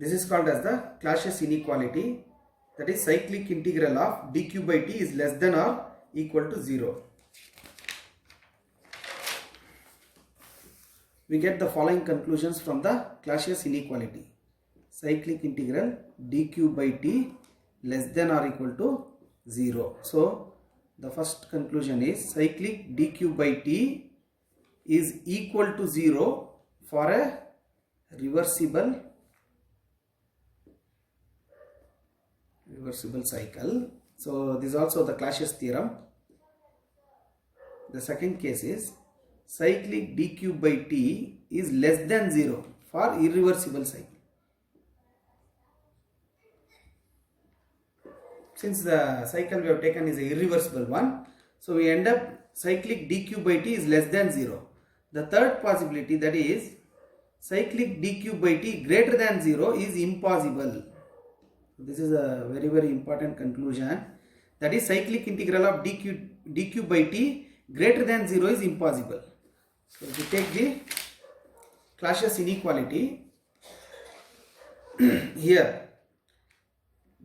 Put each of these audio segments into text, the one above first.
This is called as the Clausius inequality, that is cyclic integral of dq by t is less than or equal to 0. We get the following conclusions from the Clausius inequality. Cyclic integral dq by t less than or equal to 0. So the first conclusion is cyclic dq by t is equal to 0 for a reversible cycle. So this is also the Clausius theorem. The second case is cyclic dq by t is less than 0 for irreversible cycle. Since the cycle we have taken is a irreversible one, so we end up cyclic dq by t is less than 0. The third possibility, that is cyclic dq by t greater than 0, is impossible. This is a very important conclusion, that is cyclic integral of dq by t greater than 0 is impossible. So if you take the Clausius inequality, here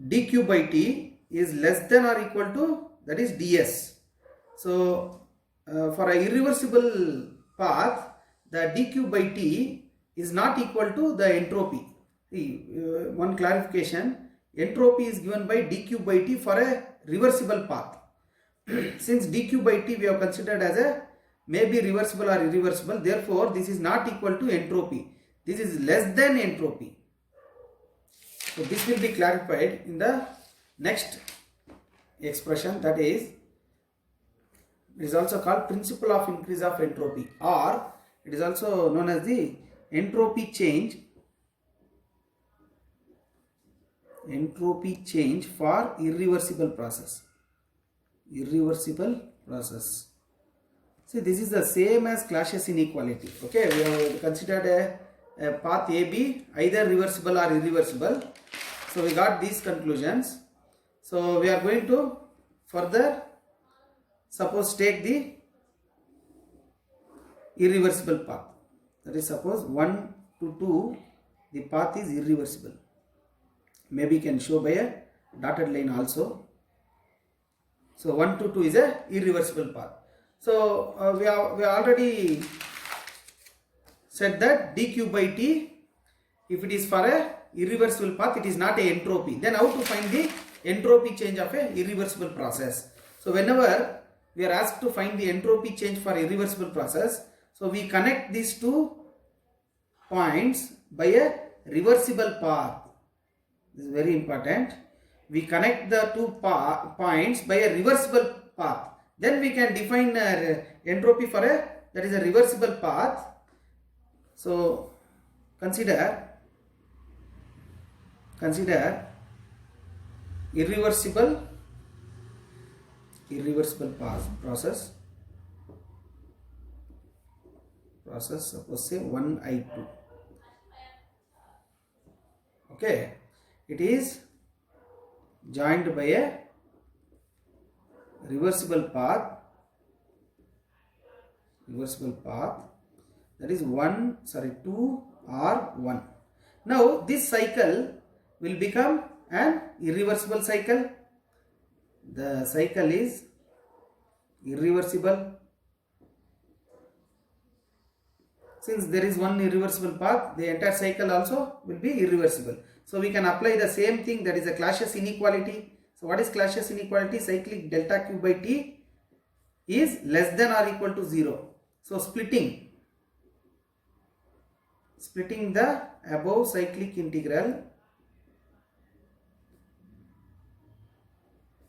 dq by t is less than or equal to, that is ds. So for a irreversible path, the dq by t is not equal to the entropy. See, one clarification, entropy is given by dq by t for a reversible path. Since dq by t we have considered as a maybe reversible or irreversible, therefore this is not equal to entropy. This is less than entropy. So this will be clarified in the next expression, that is, it is also called principle of increase of entropy, or it is also known as the entropy change for irreversible process. See, this is the same as Clausius inequality. Okay, we have considered a path AB either reversible or irreversible. So we got these conclusions. So we are going to further, suppose, take the irreversible path. That is, suppose 1 to 2, the path is irreversible. Maybe you can show by a dotted line also. So 1 to 2 is a irreversible path. So we already said that dq by t, if it is for a irreversible path, it is not a entropy. Then how to find the entropy change of a irreversible process? So whenever we are asked to find the entropy change for irreversible process, so we connect these two points by a reversible path. This is very important. We connect the two points by a reversible path. Then we can define entropy for that is a reversible path. So consider irreversible process. Suppose say 1I2. Okay, it is joined by a reversible path, that is 2 or 1. Now this cycle will become an irreversible cycle. The cycle is irreversible. Since there is one irreversible path, the entire cycle also will be irreversible. So we can apply the same thing, that is a Clausius inequality. So what is Clausius inequality? Cyclic delta q by t is less than or equal to 0. So splitting the above cyclic integral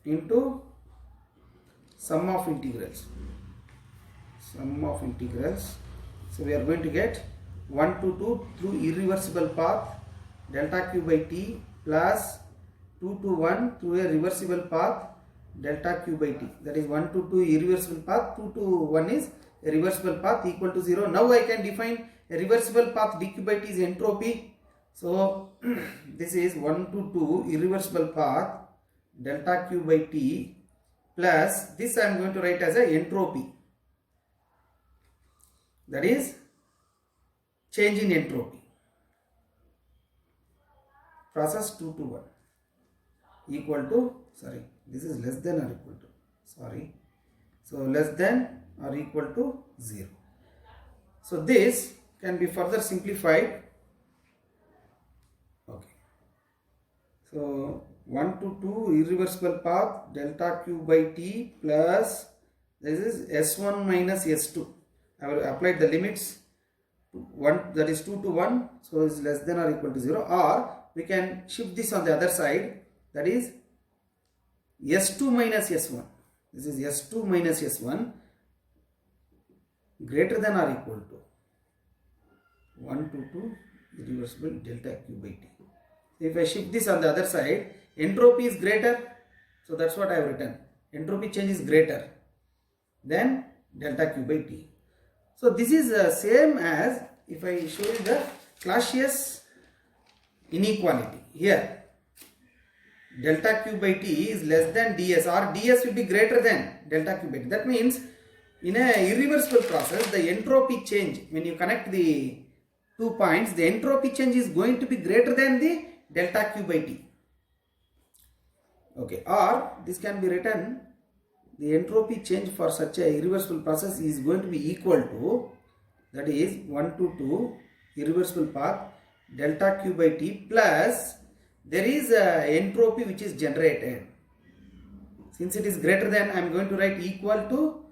into sum of integrals. So we are going to get 1 to 2 through irreversible path delta q by t plus 2 to 1 through a reversible path delta q by t. That is 1 to 2 irreversible path, 2 to 1 is a reversible path equal to 0. Now I can define a reversible path dq by t is entropy. So this is 1 to 2 irreversible path delta q by t plus this I am going to write as a entropy. That is change in entropy. process 2 to 1 equal to, sorry, this is less than or equal to, sorry, so less than or equal to 0. So this can be further simplified. Okay. So 1 to 2 irreversible path delta q by t plus this is s1 minus s2. I will apply the limits 1, that is 2 to 1, so is less than or equal to 0, or we can shift this on the other side, that is s2 minus s1. This is s2 minus s1 greater than or equal to 1 to 2 irreversible delta q by t. If I shift this on the other side, entropy is greater, so that's what I have written. Entropy change is greater than delta q by t. So this is same as if I show you the Clausius inequality. Here delta q by t is less than ds, or ds will be greater than delta q by t. That means in a irreversible process, the entropy change, when you connect the 2 points, the entropy change is going to be greater than the delta q by t. Okay, or this can be written, the entropy change for such a irreversible process is going to be equal to, that is 1 to 2 irreversible path delta q by t plus there is a entropy which is generated. Since it is greater than, I am going to write equal to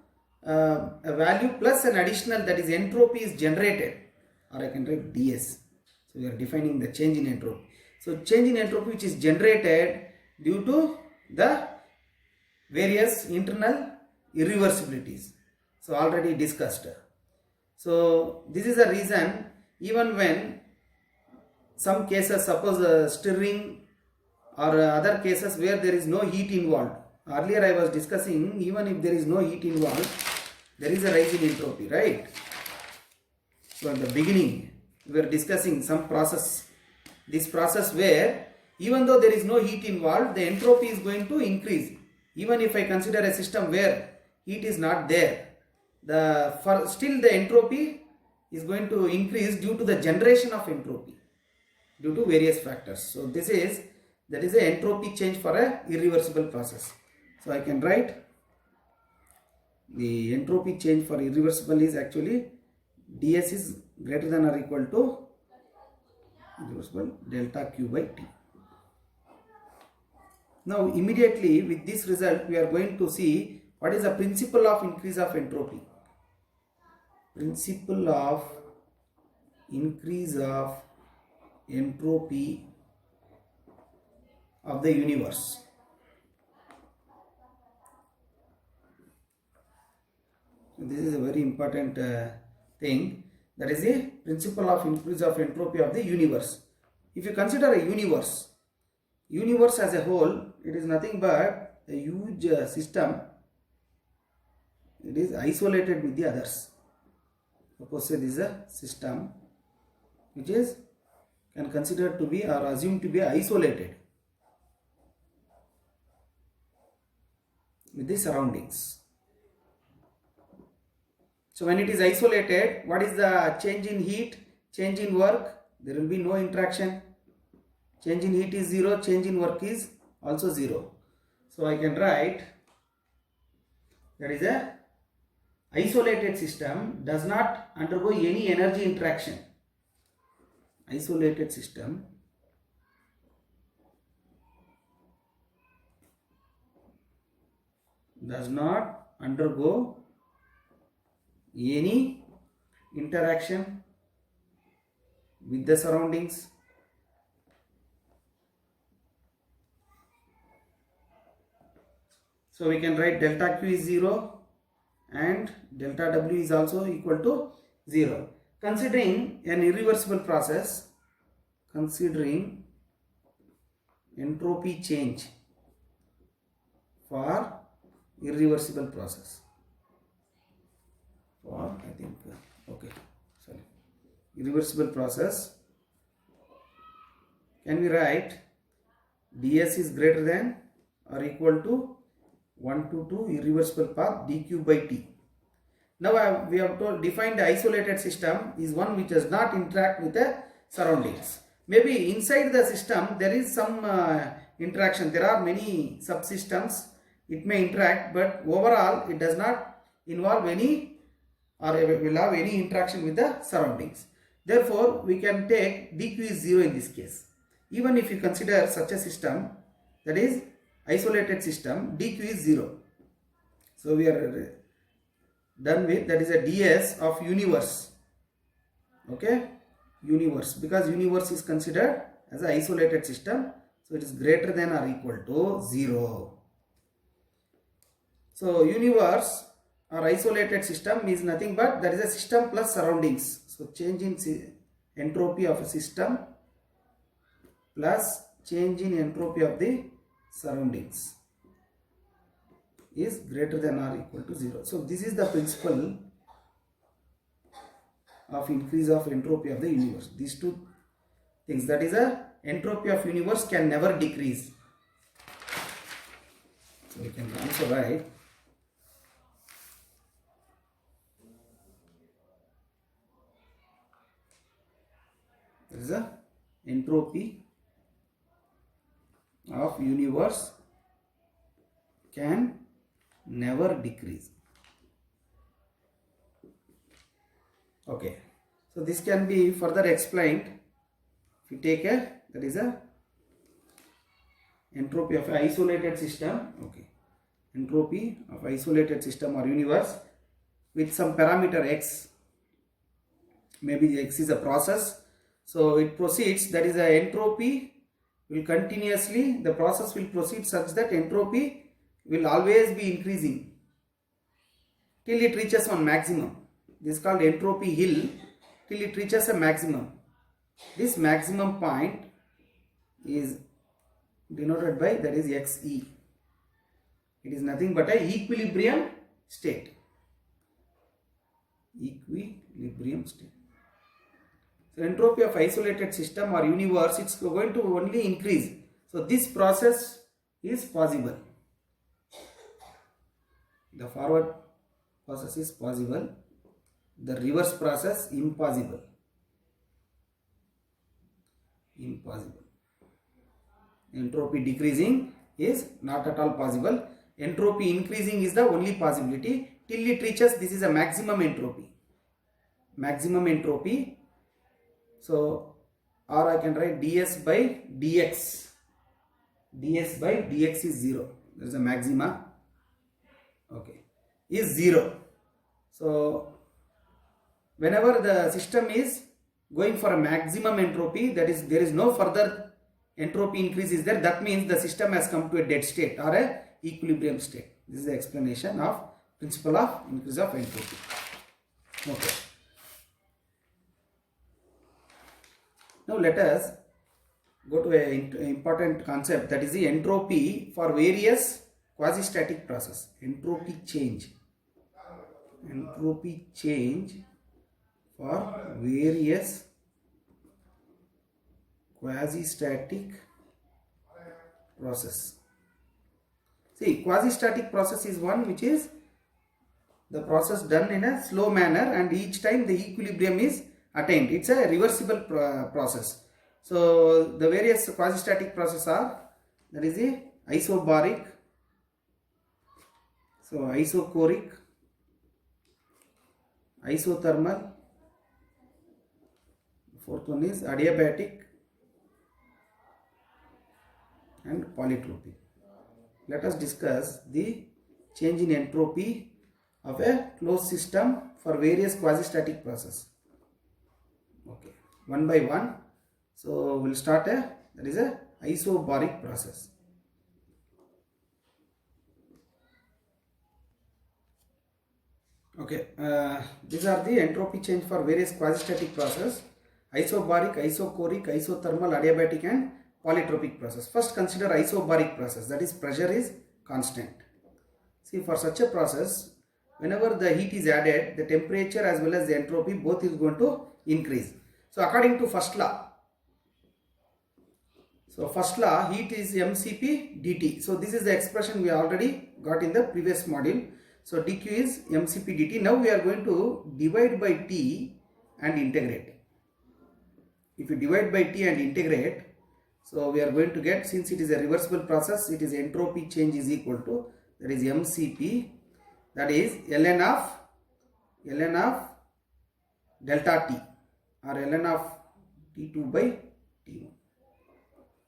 a value plus an additional, that is entropy is generated, or I can write ds. So we are defining the change in entropy. So change in entropy which is generated due to the various internal irreversibilities. So already discussed. So this is the reason, even when some cases, suppose stirring or other cases where there is no heat involved. Earlier I was discussing, even if there is no heat involved, there is a rise in entropy, right? So at the beginning we were discussing some process, this process where even though there is no heat involved, the entropy is going to increase. Even if I consider a system where heat is not there, still the entropy is going to increase due to the generation of entropy due to various factors. So that is a entropy change for a irreversible process. So I can write the entropy change for irreversible is actually ds is greater than or equal to irreversible delta q by t. Now immediately with this result we are going to see what is the principle of increase of entropy. Principle of increase of entropy of the universe. This is a very important thing, that is the principle of increase of entropy of the universe. If you consider a universe as a whole, it is nothing but a huge system. It is isolated with the others. Suppose say this is a system which is can consider to be or assumed to be isolated with the surroundings. So when it is isolated, what is the change in heat, change in work? There will be no interaction. Change in heat is 0, change in work is also 0. So I can write that is a isolated system does not undergo any energy interaction. Isolated system does not undergo any interaction with the surroundings. So we can write delta q is 0 and delta w is also equal to 0. Considering an irreversible process, considering entropy change for irreversible process, for I think irreversible process, can we write ds is greater than or equal to 1 to 2 irreversible path dq by t. Now we have defined the isolated system is one which does not interact with the surroundings. maybe inside the system there is some interaction. There are many subsystems, it may interact, but overall it does not involve any or will have any interaction with the surroundings. Therefore, we can take dq is 0 in this case. Even if you consider such a system, that is isolated system, dq is 0. So we are done with, that is a ds of universe. Okay, universe, because universe is considered as an isolated system, so it is greater than or equal to 0. So universe or isolated system is nothing but that is a system plus surroundings. So change in entropy of a system plus change in entropy of the surroundings is greater than or equal to 0. So this is the principle of increase of entropy of the universe. These two things, that is a entropy of universe can never decrease. So we can also write there is a entropy of universe can never decrease. Okay, so this can be further explained if you take a, that is a entropy of an isolated system. Okay, entropy of isolated system or universe with some parameter x, maybe x is a process, so it proceeds, that is a entropy will continuously, the process will proceed such that entropy will always be increasing till it reaches one maximum. This is called entropy hill, till it reaches a maximum. This maximum point is denoted by, that is xe. It is nothing but a equilibrium state. Equilibrium state. So entropy of isolated system or universe, it's going to only increase. So this process is possible. The forward process is possible. The reverse process impossible. Impossible. Entropy decreasing is not at all possible. Entropy increasing is the only possibility till it reaches, this is a maximum entropy. Maximum entropy. So, or I can write ds by dx. ds by dx is 0. There is a maxima. Okay, is 0. So, whenever the system is going for a maximum entropy, that is there is no further entropy increase is there, that means the system has come to a dead state or a equilibrium state. This is the explanation of principle of increase of entropy. Okay. Now let us go to an important concept, that is the entropy for various quasi-static process. Entropy change. Entropy change for various quasi-static process. See, quasi-static process is one which is the process done in a slow manner and each time the equilibrium is attained. It's a reversible process. So the various quasi-static processes are, that is the isobaric, so isochoric, isothermal, fourth one is adiabatic and polytropic. Let us discuss the change in entropy of a closed system for various quasi-static process. Okay, one by one. So we'll start that is a isobaric process. Okay, these are the entropy change for various quasi-static process: isobaric, isochoric, isothermal, adiabatic and polytropic process. First consider isobaric process, that is pressure is constant. See, for such a process, whenever the heat is added, the temperature as well as the entropy both is going to increase. So according to first law, heat is mcp dt. So this is the expression we already got in the previous module. So dq is mcp dt. Now we are going to divide by T and integrate. if you divide by T and integrate, so we are going to get, since it is a reversible process, it is entropy change is equal to, that is MCP, that is ln of delta T or ln of T2 by T1.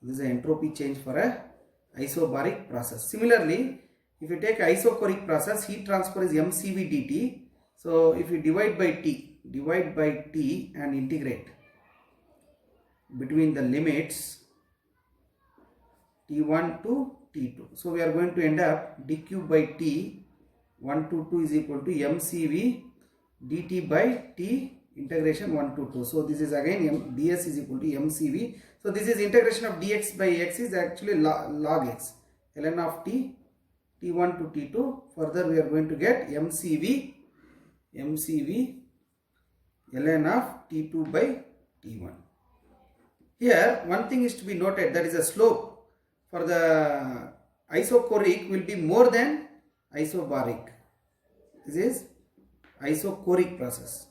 This is the entropy change for a isobaric process. Similarly, if you take isochoric process, heat transfer is mCV dt. So if you divide by T and integrate between the limits T1 to T2. So we are going to end up dq by T 1 to 2 is equal to mCV dt by T integration 1 to 2. So this is again ds is equal to mCV. So this is integration of dx by x is actually log x, ln of T, T1 to T2. Further we are going to get mCV ln of T2 by T1. Here one thing is to be noted, that is a slope for the isochoric will be more than isobaric. This is isochoric process.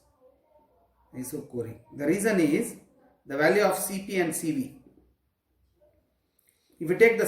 Isochoric. The reason is the value of Cp and Cv. If you take the